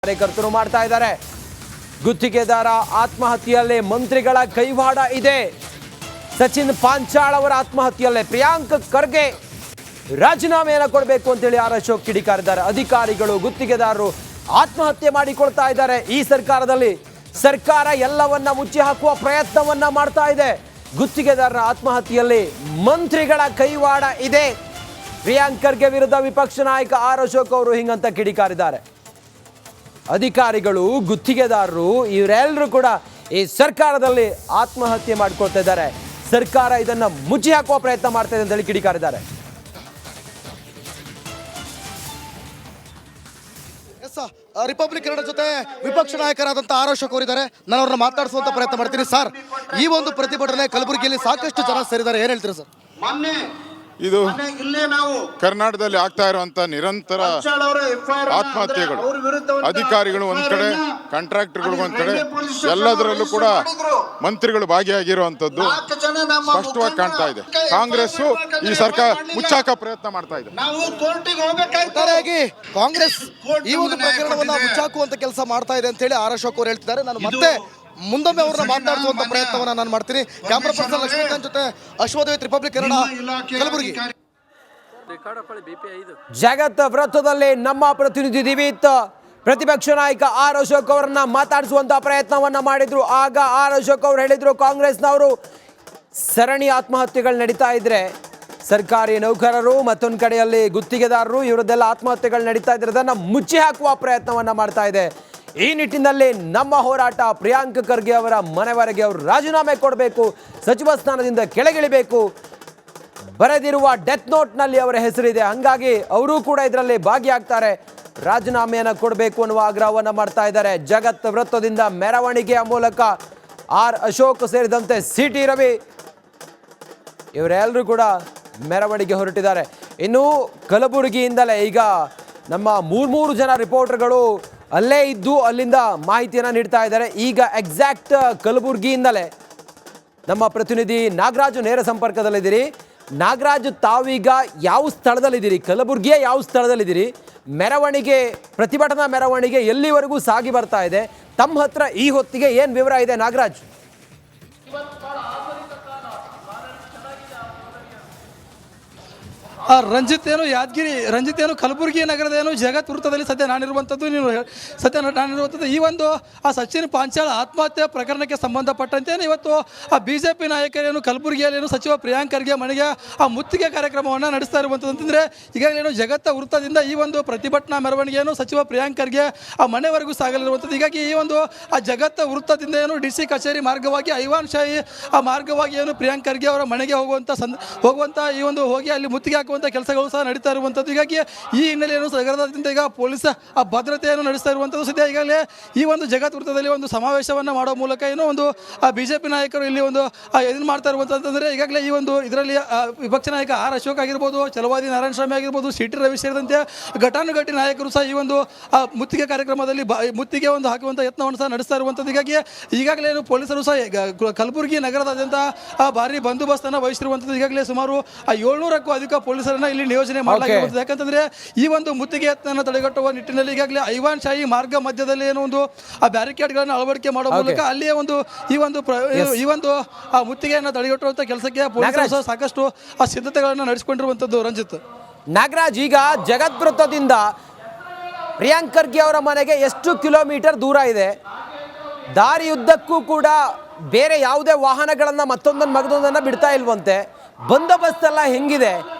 ಕಾರ್ಯಕರ್ತರು ಮಾಡ್ತಾ ಇದ್ದಾರೆ. ಗುತ್ತಿಗೆದಾರ ಆತ್ಮಹತ್ಯೆಯಲ್ಲೇ ಮಂತ್ರಿಗಳ ಕೈವಾಡ ಇದೆ. ಸಚಿನ್ ಪಾಂಚಾಳ್ ಅವರ ಆತ್ಮಹತ್ಯೆಯಲ್ಲೇ ಪ್ರಿಯಾಂಕ್ ಖರ್ಗೆ ರಾಜೀನಾಮೆಯನ್ನು ಕೊಡಬೇಕು ಅಂತೇಳಿ ಆರ್ ಅಶೋಕ್ ಕಿಡಿಕಾರಿದ್ದಾರೆ. ಅಧಿಕಾರಿಗಳು ಗುತ್ತಿಗೆದಾರರು ಆತ್ಮಹತ್ಯೆ ಮಾಡಿಕೊಳ್ತಾ ಇದ್ದಾರೆ. ಈ ಸರ್ಕಾರದಲ್ಲಿ ಸರ್ಕಾರ ಎಲ್ಲವನ್ನ ಮುಚ್ಚಿ ಹಾಕುವ ಪ್ರಯತ್ನವನ್ನ ಮಾಡ್ತಾ ಇದೆ. ಗುತ್ತಿಗೆದಾರರ ಆತ್ಮಹತ್ಯೆಯಲ್ಲಿ ಮಂತ್ರಿಗಳ ಕೈವಾಡ ಇದೆ. ಪ್ರಿಯಾಂಕ್ ಖರ್ಗೆ ವಿರುದ್ಧ ವಿಪಕ್ಷ ನಾಯಕ ಆರ್ ಅಶೋಕ್ ಅವರು ಹಿಂಗಂತ ಕಿಡಿಕಾರಿದ್ದಾರೆ. ಅಧಿಕಾರಿಗಳು ಗುತ್ತಿಗೆದಾರರು ಇವರೆಲ್ಲರೂ ಕೂಡ ಈ ಸರ್ಕಾರದಲ್ಲಿ ಆತ್ಮಹತ್ಯೆ ಮಾಡ್ಕೊಳ್ತಾ ಇದ್ದಾರೆ. ಸರ್ಕಾರ ಇದನ್ನ ಮುಚ್ಚಿ ಹಾಕುವ ಪ್ರಯತ್ನ ಮಾಡ್ತಾ ಇದೆ ಅಂತ ಹೇಳಿ ಕಿಡಿಕಾರಿದ್ದಾರೆ. ರಿಪಬ್ಲಿಕ್ ಕನ್ನಡ ಜೊತೆ ವಿಪಕ್ಷ ನಾಯಕರಾದಂಥ ಆರ್ ಅಶೋಕ್ ಅವರಿದ್ದಾರೆ. ನಾನು ಅವ್ರನ್ನ ಮಾತಾಡಿಸುವಂತ ಪ್ರಯತ್ನ ಮಾಡ್ತೀನಿ. ಸರ್, ಈ ಒಂದು ಪ್ರತಿಭಟನೆ ಕಲಬುರಗಿಯಲ್ಲಿ ಸಾಕಷ್ಟು ಜನ ಸೇರಿದ್ದಾರೆ, ಏನ್ ಹೇಳ್ತೀರಾ ಸರ್? ಇದು ಕರ್ನಾಟಕದಲ್ಲಿ ಆಗ್ತಾ ಇರುವಂತ ನಿರಂತರ ಆತ್ಮಹತ್ಯೆಗಳು, ಅಧಿಕಾರಿಗಳು ಒಂದ್ ಕಡೆ, ಕಾಂಟ್ರಾಕ್ಟರ್ಗಳು ಒಂದ್ ಕಡೆ, ಎಲ್ಲದರಲ್ಲೂ ಕೂಡ ಮಂತ್ರಿಗಳು ಭಾಗಿಯಾಗಿರುವಂತದ್ದು ಸ್ಪಷ್ಟವಾಗಿ ಕಾಣ್ತಾ ಇದೆ. ಕಾಂಗ್ರೆಸ್ ಈ ಸರ್ಕಾರ ಮುಚ್ಚಾಕ ಪ್ರಯತ್ನ ಮಾಡ್ತಾ ಇದೆ. ಕಾಂಗ್ರೆಸ್ ಈ ಒಂದು ಪ್ರಕರಣವನ್ನ ಮುಚ್ಚಾಕುವಂತ ಕೆಲಸ ಮಾಡ್ತಾ ಇದೆ ಅಂತ ಹೇಳಿ ಆರ್ ಅಶೋಕ್ ಅವರು ಹೇಳ್ತಿದ್ದಾರೆ. ನಾನು ಮತ್ತೆ ಮುಂದೊಮ್ಮೆ ಅವ್ರನ್ನ ಮಾತನಾಡುವಂತ ಪ್ರಯತ್ನವನ್ನ ನಾನು ಮಾಡ್ತೀನಿ. ಕ್ಯಾಮ್ರಾ ಪರ್ಸನ್ ಲಕ್ಷ್ಮೀಕಾಂತ್ ಜೊತೆ ಅಶ್ವಥ್, ರಿಪಬ್ಲಿಕ್ ಕನ್ನಡ, ಕಲಬುರಗಿ. ಜಗತ್ ವೃತ್ತದಲ್ಲಿ ನಮ್ಮ ಪ್ರತಿನಿಧಿ ದಿವಿತ್ ಪ್ರತಿಪಕ್ಷ ನಾಯಕ ಆರ್ ಅಶೋಕ್ ಅವರನ್ನ ಮಾತಾಡಿಸುವಂತ ಪ್ರಯತ್ನವನ್ನ ಮಾಡಿದ್ರು. ಆಗ ಆರ್ ಅಶೋಕ್ ಅವರು ಹೇಳಿದ್ರು, ಕಾಂಗ್ರೆಸ್ನವರು ಸರಣಿ ಆತ್ಮಹತ್ಯೆಗಳು ನಡೀತಾ ಇದ್ರೆ ಸರ್ಕಾರಿ ನೌಕರರು ಮತ್ತೊಂದು ಕಡೆಯಲ್ಲಿ ಗುತ್ತಿಗೆದಾರರು ಇವರದ್ದೆಲ್ಲ ಆತ್ಮಹತ್ಯೆಗಳು ನಡೀತಾ ಇದ್ರೆ ಅದನ್ನ ಮುಚ್ಚಿ ಹಾಕುವ ಪ್ರಯತ್ನವನ್ನ ಮಾಡ್ತಾ ಇದೆ. ಈ ನಿಟ್ಟಿನಲ್ಲಿ ನಮ್ಮ ಹೋರಾಟ ಪ್ರಿಯಾಂಕ್ ಖರ್ಗೆ ಅವರ ಮನೆವರೆಗೆ ಅವರು ರಾಜೀನಾಮೆ ಕೊಡಬೇಕು, ಸಚಿವ ಸ್ಥಾನದಿಂದ ಕೆಳಗಿಳಿಬೇಕು. ಬರೆದಿರುವ ಡೆತ್ ನೋಟ್ನಲ್ಲಿ ಅವರ ಹೆಸರಿದೆ, ಹಂಗಾಗಿ ಅವರು ಕೂಡ ಇದರಲ್ಲಿ ಭಾಗಿಯಾಗ್ತಾರೆ. ರಾಜೀನಾಮೆಯನ್ನು ಕೊಡಬೇಕು ಅನ್ನುವ ಆಗ್ರಹವನ್ನು ಮಾಡ್ತಾ ಇದ್ದಾರೆ. ಜಗತ್ ವೃತ್ತದಿಂದ ಮೆರವಣಿಗೆಯ ಮೂಲಕ ಆರ್ ಅಶೋಕ್ ಸೇರಿದಂತೆ ಸಿ ಟಿ ರವಿ ಇವರೆಲ್ಲರೂ ಕೂಡ ಮೆರವಣಿಗೆ ಹೊರಟಿದ್ದಾರೆ. ಇನ್ನು ಕಲಬುರಗಿಯಿಂದಲೇ ಈಗ ನಮ್ಮ ಮೂರು ಜನ ರಿಪೋರ್ಟರ್ಗಳು ಅಲ್ಲೇ ಇದ್ದು ಅಲ್ಲಿಂದ ಮಾಹಿತಿಯನ್ನು ನೀಡ್ತಾ ಇದ್ದಾರೆ. ಈಗ ಎಕ್ಸಾಕ್ಟ್ ಕಲಬುರಗಿಯಿಂದಲೇ ನಮ್ಮ ಪ್ರತಿನಿಧಿ ನಾಗರಾಜು ನೇರ ಸಂಪರ್ಕದಲ್ಲಿದ್ದೀರಿ. ನಾಗರಾಜು, ತಾವೀಗ ಯಾವ ಸ್ಥಳದಲ್ಲಿದ್ದೀರಿ? ಕಲಬುರಗಿಯ ಯಾವ ಸ್ಥಳದಲ್ಲಿದ್ದೀರಿ? ಮೆರವಣಿಗೆ, ಪ್ರತಿಭಟನಾ ಮೆರವಣಿಗೆ ಎಲ್ಲಿವರೆಗೂ ಸಾಗಿ ಬರ್ತಾ ಇದೆ? ತಮ್ಮ ಹತ್ರ ಈ ಹೊತ್ತಿಗೆ ಏನು ವಿವರ ಇದೆ ನಾಗರಾಜ್? ರಂಜಿತ್ ಏನು ಕಲಬುರಗಿ ನಗರದ ಏನು ಜಗತ್ ವೃತ್ತದಲ್ಲಿ ಸದ್ಯ ನಾನಿರುವಂಥದ್ದು ಈ ಒಂದು ಸಚಿನ್ ಪಾಂಚಾಳ್ ಆತ್ಮಹತ್ಯೆ ಪ್ರಕರಣಕ್ಕೆ ಸಂಬಂಧಪಟ್ಟಂತೆ ಇವತ್ತು ಬಿಜೆಪಿ ನಾಯಕರೇನು ಕಲಬುರಗಿಯಲ್ಲಿ ಸಚಿವ ಪ್ರಿಯಾಂಕ್ ಖರ್ಗೆ ಮನೆಗೆ ಮುತ್ತಿಗೆ ಕಾರ್ಯಕ್ರಮವನ್ನು ನಡೆಸ್ತಾ ಇರುವಂಥದ್ದು. ಅಂತಂದರೆ ಈಗಾಗಲೇ ಜಗತ್ತ ವೃತ್ತದಿಂದ ಈ ಒಂದು ಪ್ರತಿಭಟನಾ ಮೆರವಣಿಗೆಯನ್ನು ಸಚಿವ ಪ್ರಿಯಾಂಕ್ ಖರ್ಗೆ ಮನೆವರೆಗೂ ಸಾಗಲಿರುವಂಥದ್ದು. ಹೀಗಾಗಿ ಈ ಒಂದು ಜಗತ್ತ ವೃತ್ತದಿಂದ ಏನು ಡಿ ಸಿ ಕಚೇರಿ ಮಾರ್ಗವಾಗಿ ಐವಾನ್ ಶಾಹಿ ಮಾರ್ಗವಾಗಿ ಏನು ಪ್ರಿಯಾಂಕ್ ಖರ್ಗೆ ಅವರ ಮನೆಗೆ ಹೋಗುವಂಥ ಈ ಒಂದು ಹೋಗಿ ಅಲ್ಲಿ ಮುತ್ತಿಗೆ ಹಾಕುವಂಥ ಕೆಲಸಗಳು ಸಹ ನಡೀತಾ ಇರುವಂಥದ್ದು. ಹೀಗಾಗಿ ಈ ಹಿನ್ನೆಲೆಯನ್ನು ನಗರದಾದ್ಯಂತ ಈಗ ಪೊಲೀಸ್ ಭದ್ರತೆಯನ್ನು ನಡೆಸ್ತಾ ಇರುವಂಥದ್ದು. ಸದ್ಯ ಈಗಾಗಲೇ ಈ ಒಂದು ಜಗತ್ ವೃತ್ತದಲ್ಲಿ ಒಂದು ಸಮಾವೇಶವನ್ನು ಮಾಡೋ ಮೂಲಕ ಏನೋ ಒಂದು ಬಿಜೆಪಿ ನಾಯಕರು ಇಲ್ಲಿ ಒಂದು ಇದನ್ನು ಮಾಡ್ತಾ ಇರುವಂಥದ್ದಂದರೆ ಈಗಾಗಲೇ ಈ ಒಂದು ಇದರಲ್ಲಿ ವಿಪಕ್ಷ ನಾಯಕ ಆರ್ ಅಶೋಕ್ ಆಗಿರ್ಬೋದು, ಚಲವಾದಿ ನಾರಾಯಣ ಸ್ವಾಮಿ ಆಗಿರ್ಬೋದು, ಸಿ ಟಿ ರವಿ ಸೇರಿದಂತೆ ಘಟಾನುಘಟಿ ನಾಯಕರು ಸಹ ಈ ಒಂದು ಮುತ್ತಿಗೆ ಕಾರ್ಯಕ್ರಮದಲ್ಲಿ ಮುತ್ತಿಗೆ ಒಂದು ಹಾಕುವಂಥ ಯತ್ನವನ್ನು ಸಹ ನಡೆಸ್ತಾ ಇರುವಂಥದ್ದು. ಹೀಗಾಗಿ ಈಗಾಗಲೇ ಪೊಲೀಸರು ಸಹ ಕಲಬುರಗಿ ನಗರದಾದ್ಯಂತ ಭಾರಿ ಬಂದೋಬಸ್ತನ್ನು ವಹಿಸಿರುವಂಥದ್ದು. ಈಗಾಗಲೇ ಸುಮಾರು 700ಕ್ಕೂ ಅಧಿಕ ಪೊಲೀಸರನ್ನ ಇಲ್ಲಿ ನಿಯೋಜನೆ ಮಾಡಲಾಗಿರುತ್ತದೆ. ಯಾಕಂತಂದ್ರೆ ಈ ಒಂದು ಮುತ್ತಿಗೆ ಯತ್ನ ತಡೆಗಟ್ಟುವ ನಿಟ್ಟಿನಲ್ಲಿ ಈಗಾಗಲೇ ಐವಾನ್ ಶಾಹಿ ಮಾರ್ಗ ಮಧ್ಯದಲ್ಲಿ ಏನೋ ಒಂದು ಬ್ಯಾರಿಕೇಡ್ಗಳನ್ನು ಅಳವಡಿಕೆ ಮಾಡುವ ಮೂಲಕ ಅಲ್ಲಿಯೇ ಒಂದು ಈ ಒಂದು ಮುತ್ತಿಗೆಯನ್ನು ತಡೆಗಟ್ಟುವಂಥ ಕೆಲಸಕ್ಕೆ ಪೊಲೀಸರು ಸಹ ಸಾಕಷ್ಟು ಸಿದ್ಧತೆಗಳನ್ನು ನಡೆಸಿಕೊಂಡಿರುವಂಥದ್ದು. ರಂಜಿತ್, ನಾಗರಾಜ್, ಈಗ ಜಗತ್ ವೃತ್ತದಿಂದ ಪ್ರಿಯಾಂಕ್ ಖರ್ಗೆ ಅವರ ಮನೆಗೆ ಎಷ್ಟು ಕಿಲೋಮೀಟರ್ ದೂರ ಇದೆ? ದಾರಿಯುದ್ದಕ್ಕೂ ಕೂಡ ಬೇರೆ ಯಾವುದೇ ವಾಹನಗಳನ್ನ ಮತ್ತೊಂದನ್ನು ಬಿಡ್ತಾ ಇಲ್ವಂತೆ. ಬಂದೋಬಸ್ತ್ ಎಲ್ಲ ಹೆಂಗಿದೆ?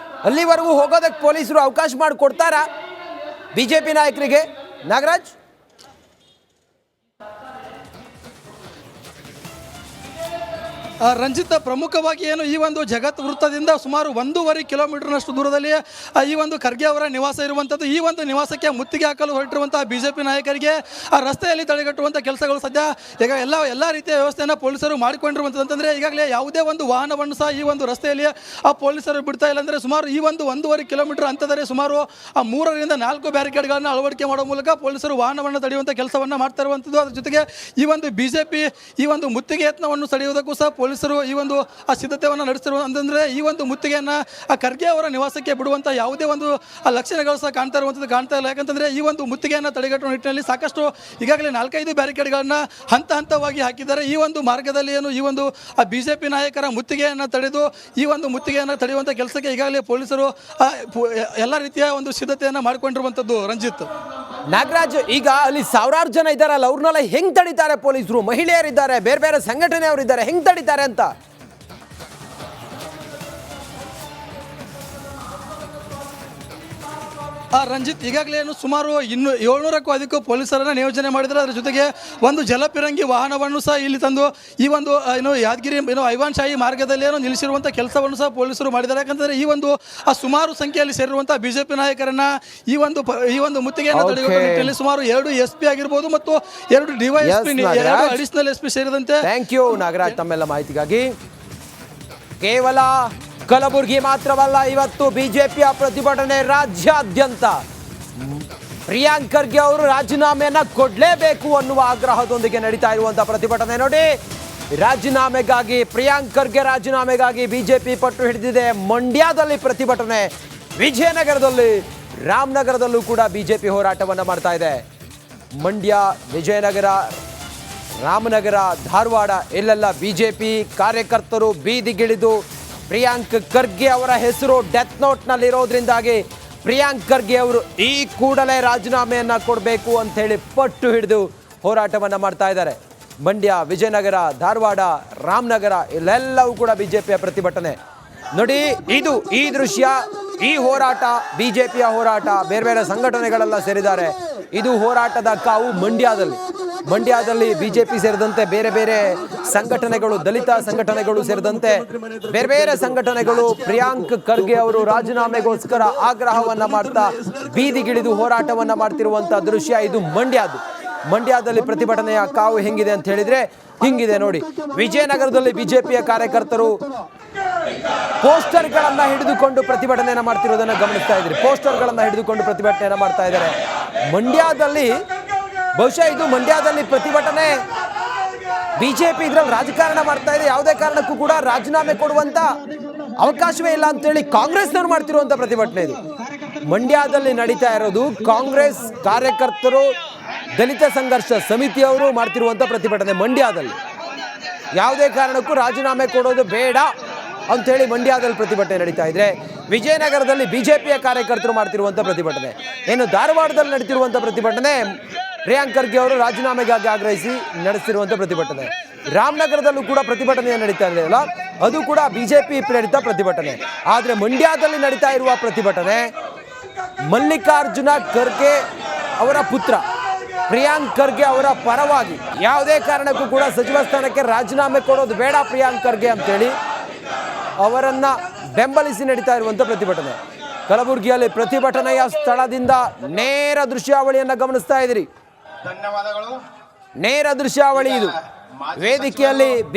ಅಲ್ಲಿವರೆಗೂ ಹೋಗೋದಕ್ಕೆ ಪೊಲೀಸರು ಅವಕಾಶ ಮಾಡಿಕೊಡ್ತಾರಾ ಬಿಜೆಪಿ ನಾಯಕರಿಗೆ? ನಾಗರಾಜ್, ರಂಜಿತ್, ಪ್ರಮುಖವಾಗಿ ಏನು ಈ ಒಂದು ಜಗತ್ ವೃತ್ತದಿಂದ ಸುಮಾರು 1.5 ಕಿಲೋಮೀಟರ್ನಷ್ಟು ದೂರದಲ್ಲಿ ಈ ಒಂದು ಖರ್ಗೆ ಅವರ ನಿವಾಸ ಇರುವಂಥದ್ದು. ಈ ಒಂದು ನಿವಾಸಕ್ಕೆ ಮುತ್ತಿಗೆ ಹಾಕಲು ಹೊರಟಿರುವಂತಹ ಬಿಜೆಪಿ ನಾಯಕರಿಗೆ ರಸ್ತೆಯಲ್ಲಿ ತಡೆಗಟ್ಟುವಂಥ ಕೆಲಸಗಳು ಸದ್ಯ ಈಗ ಎಲ್ಲ ರೀತಿಯ ವ್ಯವಸ್ಥೆಯನ್ನು ಪೊಲೀಸರು ಮಾಡಿಕೊಂಡಿರುವಂಥದ್ದು. ಅಂತಂದರೆ ಈಗಾಗಲೇ ಯಾವುದೇ ಒಂದು ವಾಹನವನ್ನು ಸಹ ಈ ಒಂದು ರಸ್ತೆಯಲ್ಲಿ ಪೊಲೀಸರು ಬಿಡ್ತಾ ಇಲ್ಲ. ಅಂದರೆ ಸುಮಾರು ಈ ಒಂದು 1.5 ಕಿಲೋಮೀಟರ್ ಅಂತಂದರೆ ಸುಮಾರು 3 ರಿಂದ 4 ಬ್ಯಾರಿಕೇಡ್ಗಳನ್ನು ಅಳವಡಿಕೆ ಮಾಡುವ ಮೂಲಕ ಪೊಲೀಸರು ವಾಹನವನ್ನು ತಡೆಯುವಂಥ ಕೆಲಸವನ್ನು ಮಾಡ್ತಾ ಇರುವಂಥದ್ದು. ಅದರ ಜೊತೆಗೆ ಈ ಒಂದು ಬಿಜೆಪಿ ಈ ಒಂದು ಮುತ್ತಿಗೆ ಯತ್ನವನ್ನು ತಡೆಯುವುದಕ್ಕೂ ಸಹ ಪೊಲೀಸರು ಈ ಒಂದು ಆ ಸಿದ್ಧತೆಯನ್ನು ನಡೆಸಿರುವ ಅಂತಂದರೆ ಈ ಒಂದು ಮುತ್ತಿಗೆಯನ್ನು ಆ ಖರ್ಗೆ ಅವರ ನಿವಾಸಕ್ಕೆ ಬಿಡುವಂಥ ಯಾವುದೇ ಒಂದು ಆ ಲಕ್ಷಣಗಳು ಸಹ ಕಾಣ್ತಾ ಇಲ್ಲ. ಯಾಕಂತಂದರೆ ಈ ಒಂದು ಮುತ್ತಿಗೆಯನ್ನು ತಡೆಗಟ್ಟುವ ನಿಟ್ಟಿನಲ್ಲಿ ಸಾಕಷ್ಟು ಈಗಾಗಲೇ 4-5 ಬ್ಯಾರಿಕೇಡ್ಗಳನ್ನು ಹಂತವಾಗಿ ಹಾಕಿದ್ದಾರೆ. ಈ ಒಂದು ಮಾರ್ಗದಲ್ಲಿ ಏನು ಈ ಒಂದು ಆ BJP ನಾಯಕರ ಮುತ್ತಿಗೆಯನ್ನು ತಡೆದು ಈ ಒಂದು ಮುತ್ತಿಗೆಯನ್ನು ತಡೆಯುವಂಥ ಕೆಲಸಕ್ಕೆ ಈಗಾಗಲೇ ಪೊಲೀಸರು ಎಲ್ಲ ರೀತಿಯ ಒಂದು ಸಿದ್ಧತೆಯನ್ನು ಮಾಡಿಕೊಂಡಿರುವಂಥದ್ದು. ರಂಜಿತ್, ನಾಗರಾಜ್, ಈಗ ಅಲ್ಲಿ ಸಾವಿರಾರು ಜನ ಇದ್ದಾರಲ್ಲ, ಅವ್ರನ್ನೆಲ್ಲ ಹೆಂಗ್ ತಡೀತಾರೆ ಪೊಲೀಸರು? ಮಹಿಳೆಯರಿದ್ದಾರೆ, ಬೇರೆ ಬೇರೆ ಸಂಘಟನೆಯವರಿದ್ದಾರೆ, ಹೆಂಗ್ ತಡೀತಾರೆ ಅಂತ? ರಂಜಿತ್, ಈಗಾಗಲೇ ಏನು ಸುಮಾರು 700ಕ್ಕೂ ಅಧಿಕ ಪೊಲೀಸರನ್ನು ನಿಯೋಜನೆ ಮಾಡಿದರೆ ಅದರ ಜೊತೆಗೆ ಒಂದು ಜಲಪಿರಂಗಿ ವಾಹನವನ್ನು ಸಹ ಇಲ್ಲಿ ತಂದು ಈ ಒಂದು ಏನು ಯಾದಗಿರಿ ಐವಾನ್ ಶಾಹಿ ಮಾರ್ಗದಲ್ಲಿ ಏನೋ ನಿಲ್ಲಿಸಿರುವಂಥ ಕೆಲಸವನ್ನು ಸಹ ಪೊಲೀಸರು ಮಾಡಿದ್ದಾರೆ. ಯಾಕಂದರೆ ಈ ಒಂದು ಆ ಸಂಖ್ಯೆಯಲ್ಲಿ ಸೇರಿರುವಂಥ BJP ನಾಯಕರನ್ನ ಈ ಒಂದು ಮುತ್ತಿಗೆಯನ್ನು ತಡೆಯುವ ನಿಟ್ಟಿನಲ್ಲಿ ಸುಮಾರು 2 SP ಆಗಿರ್ಬೋದು ಮತ್ತು 2 DYSP, 2 ಅಡಿಷನಲ್ SP ಸೇರಿದಂತೆ. ಥ್ಯಾಂಕ್ ಯು ನಾಗರಾಜ್ ತಮ್ಮೆಲ್ಲ ಮಾಹಿತಿಗಾಗಿ. ಕೇವಲ ಕಲಬುರಗಿ ಮಾತ್ರವಲ್ಲ, ಇವತ್ತು ಬಿಜೆಪಿಯ ಪ್ರತಿಭಟನೆ ರಾಜ್ಯಾದ್ಯಂತ. ಪ್ರಿಯಾಂಕ್ ಖರ್ಗೆ ಅವರು ರಾಜೀನಾಮೆಯನ್ನ ಕೊಡಲೇಬೇಕು ಅನ್ನುವ ಆಗ್ರಹದೊಂದಿಗೆ ನಡೀತಾ ಇರುವಂತಹ ಪ್ರತಿಭಟನೆ ನೋಡಿ. ರಾಜೀನಾಮೆಗಾಗಿ, ಪ್ರಿಯಾಂಕ್ ಖರ್ಗೆ ರಾಜೀನಾಮೆಗಾಗಿ ಬಿಜೆಪಿ ಪಟ್ಟು ಹಿಡಿದಿದೆ. ಮಂಡ್ಯದಲ್ಲಿ ಪ್ರತಿಭಟನೆ, ವಿಜಯನಗರದಲ್ಲಿ, ರಾಮನಗರದಲ್ಲೂ ಕೂಡ ಬಿಜೆಪಿ ಹೋರಾಟವನ್ನು ಮಾಡ್ತಾ ಇದೆ. ಮಂಡ್ಯ, ವಿಜಯನಗರ, ರಾಮನಗರ, ಧಾರವಾಡ ಇಲ್ಲೆಲ್ಲ ಬಿಜೆಪಿ ಕಾರ್ಯಕರ್ತರು ಬೀದಿಗಿಳಿದು ಪ್ರಿಯಾಂಕ್ ಖರ್ಗೆ ಅವರ ಹೆಸರು ಡೆತ್ ನೋಟ್ನಲ್ಲಿರೋದ್ರಿಂದಾಗಿ ಪ್ರಿಯಾಂಕ್ ಖರ್ಗೆ ಅವರು ಈ ಕೂಡಲೇ ರಾಜೀನಾಮೆಯನ್ನು ಕೊಡಬೇಕು ಅಂಥೇಳಿ ಪಟ್ಟು ಹಿಡಿದು ಹೋರಾಟವನ್ನು ಮಾಡ್ತಾ ಇದ್ದಾರೆ. ಮಂಡ್ಯ, ವಿಜಯನಗರ, ಧಾರವಾಡ, ರಾಮನಗರ ಇಲ್ಲೆಲ್ಲವೂ ಕೂಡ ಬಿಜೆಪಿಯ ಪ್ರತಿಭಟನೆ ನೋಡಿ. ಈ ದೃಶ್ಯ, ಈ ಹೋರಾಟ ಬಿಜೆಪಿಯ ಹೋರಾಟ. ಬೇರೆ ಬೇರೆ ಸಂಘಟನೆಗಳೆಲ್ಲ ಸೇರಿದ್ದಾರೆ. ಇದು ಹೋರಾಟದ ಕಾವು ಮಂಡ್ಯದಲ್ಲಿ ಬಿಜೆಪಿ ಸೇರಿದಂತೆ ಬೇರೆ ಬೇರೆ ಸಂಘಟನೆಗಳು, ದಲಿತ ಸಂಘಟನೆಗಳು ಸೇರಿದಂತೆ ಬೇರೆ ಬೇರೆ ಸಂಘಟನೆಗಳು ಪ್ರಿಯಾಂಕ್ ಖರ್ಗೆ ಅವರು ರಾಜೀನಾಮೆಗೋಸ್ಕರ ಆಗ್ರಹವನ್ನ ಮಾಡ್ತಾ ಬೀದಿಗಿಳಿದು ಹೋರಾಟವನ್ನ ಮಾಡ್ತಿರುವಂತಹ ದೃಶ್ಯ ಇದು ಮಂಡ್ಯದಲ್ಲಿ ಪ್ರತಿಭಟನೆಯ ಕಾವು ಹೆಂಗಿದೆ ಅಂತ ಹೇಳಿದ್ರೆ ಹಿಂಗಿದೆ ನೋಡಿ. ವಿಜಯನಗರದಲ್ಲಿ ಬಿಜೆಪಿಯ ಕಾರ್ಯಕರ್ತರು ಪೋಸ್ಟರ್ಗಳನ್ನ ಹಿಡಿದುಕೊಂಡು ಪ್ರತಿಭಟನೆಯನ್ನ ಮಾಡ್ತಿರೋದನ್ನ ಗಮನಿಸ್ತಾ ಇದ್ರಿ. ಪೋಸ್ಟರ್ಗಳನ್ನ ಹಿಡಿದುಕೊಂಡು ಪ್ರತಿಭಟನೆಯನ್ನ ಮಾಡ್ತಾ ಇದ್ದಾರೆ. ಮಂಡ್ಯದಲ್ಲಿ ಬಹುಶಃ ಇದು ಮಂಡ್ಯದಲ್ಲಿ ಪ್ರತಿಭಟನೆ, ಬಿಜೆಪಿ ಇದ್ರಲ್ಲಿ ರಾಜಕಾರಣ ಮಾಡ್ತಾ ಇದೆ. ಯಾವುದೇ ಕಾರಣಕ್ಕೂ ಕೂಡ ರಾಜೀನಾಮೆ ಕೊಡುವಂತ ಅವಕಾಶವೇ ಇಲ್ಲ ಅಂತೇಳಿ ಕಾಂಗ್ರೆಸ್ನವ್ರು ಮಾಡ್ತಿರುವಂತ ಪ್ರತಿಭಟನೆ ಇದು. ಮಂಡ್ಯದಲ್ಲಿ ನಡೀತಾ ಇರೋದು ಕಾಂಗ್ರೆಸ್ ಕಾರ್ಯಕರ್ತರು, ದಲಿತ ಸಂಘರ್ಷ ಸಮಿತಿಯವರು ಮಾಡ್ತಿರುವಂತ ಪ್ರತಿಭಟನೆ. ಮಂಡ್ಯದಲ್ಲಿ ಯಾವುದೇ ಕಾರಣಕ್ಕೂ ರಾಜೀನಾಮೆ ಕೊಡೋದು ಬೇಡ ಅಂಥೇಳಿ ಮಂಡ್ಯದಲ್ಲಿ ಪ್ರತಿಭಟನೆ ನಡೀತಾ ಇದ್ರೆ, ವಿಜಯನಗರದಲ್ಲಿ ಬಿಜೆಪಿಯ ಕಾರ್ಯಕರ್ತರು ಮಾಡ್ತಿರುವಂಥ ಪ್ರತಿಭಟನೆ. ಏನು ಧಾರವಾಡದಲ್ಲಿ ನಡೀತಿರುವಂಥ ಪ್ರತಿಭಟನೆ ಪ್ರಿಯಾಂಕ್ ಖರ್ಗೆ ಅವರು ರಾಜೀನಾಮೆಗಾಗಿ ಆಗ್ರಹಿಸಿ ನಡೆಸಿರುವಂಥ ಪ್ರತಿಭಟನೆ. ರಾಮನಗರದಲ್ಲೂ ಕೂಡ ಪ್ರತಿಭಟನೆ ನಡೀತಾ ಇದೆಯಲ್ಲ, ಅದು ಕೂಡ ಬಿಜೆಪಿ ಪ್ರೇರಿತ ಪ್ರತಿಭಟನೆ. ಆದರೆ ಮಂಡ್ಯದಲ್ಲಿ ನಡೀತಾ ಇರುವ ಪ್ರತಿಭಟನೆ ಮಲ್ಲಿಕಾರ್ಜುನ ಖರ್ಗೆ ಅವರ ಪುತ್ರ ಪ್ರಿಯಾಂಕ್ ಖರ್ಗೆ ಅವರ ಪರವಾಗಿ, ಯಾವುದೇ ಕಾರಣಕ್ಕೂ ಕೂಡ ಸಚಿವ ಸ್ಥಾನಕ್ಕೆ ರಾಜೀನಾಮೆ ಕೊಡೋದು ಬೇಡ ಪ್ರಿಯಾಂಕ್ ಖರ್ಗೆ ಅಂತೇಳಿ ಅವರನ್ನ ಬೆಂಬಲಿಸಿ ನಡೀತಾ ಇರುವಂಥ ಪ್ರತಿಭಟನೆ. ಕಲಬುರಗಿಯಲ್ಲಿ ಪ್ರತಿಭಟನೆಯ ಸ್ಥಳದಿಂದ ನೇರ ದೃಶ್ಯಾವಳಿಯನ್ನು ಗಮನಿಸ್ತಾ ಇದ್ದೀರಿ. ನೇರ ದೃಶ್ಯಾವಳಿ ಇದು. ವೇದಿಕೆಯಲ್ಲಿ